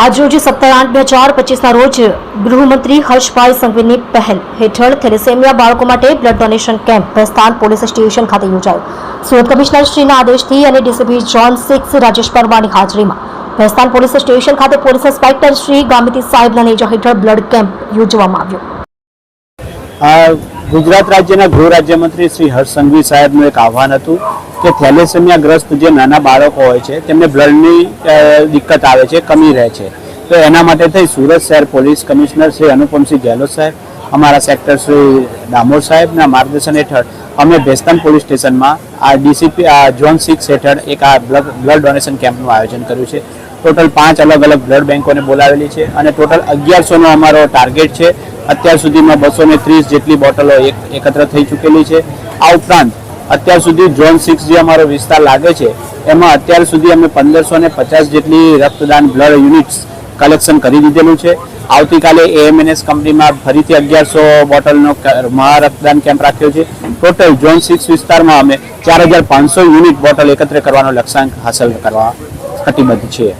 आज रोज 17/8/2025 રોજ ગૃહમંત્રી હર્ષભાઈ સંઘવીની પહેલ હેઠળ થેલેસેમિયા બાળકો માટે blood donation camp Bhestan police station ખાતે યોજાયો। સુરત કમિશનર શ્રીના આદેશથી અને ડીસીપી ઝોન 6 રાજેશ પરમારની હાજરીમાં ભેસ્તાન પોલીસ સ્ટેશન ખાતે પોલીસ ઇન્સ્પેક્ટર શ્રી ગામિતી સાહેબના નેજા હેઠળ બ્લડ કેમ્પ યોજવામાં આવ્યો। ગુજરાત રાજ્યના ગૃહ રાજ્યમંત્રી શ્રી હર્ષ સંઘવી સાહેબનું એક આહવાન હતું કે થેલેસેમિયાગ્રસ્ત જે નાના બાળકો હોય છે તેમને બ્લડની દિક્કત આવે છે, કમી રહે છે, તો એના માટે થઈ સુરત શહેર પોલીસ કમિશનર શ્રી અનુપમસિંહ ગેહલોત સાહેબ, અમારા સેક્ટર શ્રી ડામોર સાહેબના માર્ગદર્શન હેઠળ અમે ભેસ્તાન પોલીસ સ્ટેશનમાં આ ડીસીપી ઝોન 6 હેઠળ એક આ બ્લડ ડોનેશન કેમ્પનું આયોજન કર્યું છે। ટોટલ 5 અલગ અલગ બ્લડ બેંકોને બોલાવેલી છે અને ટોટલ 1100નો અમારો ટાર્ગેટ છે। અત્યાર સુધીમાં 230 જેટલી બોટલો એકત્ર થઈ ચૂકેલી છે। આ ઉપરાંત અત્યાર સુધી ઝોન 6 જે અમારો વિસ્તાર લાગે છે એમાં અત્યાર સુધી અમે 1550 જેટલી રક્તદાન બ્લડ યુનિટ્સ કલેક્શન કરી દીધેલું છે। આવતીકાલે એએમએનએસ કંપનીમાં ફરીથી 1100 બોટલનો મહારક્તદાન કેમ્પ રાખ્યો છે। ટોટલ ઝોન 6 વિસ્તારમાં અમે 4500 યુનિટ બોટલ એકત્ર કરવાનો લક્ષ્યાંક હાંસલ કરવા કટિબદ્ધ છીએ।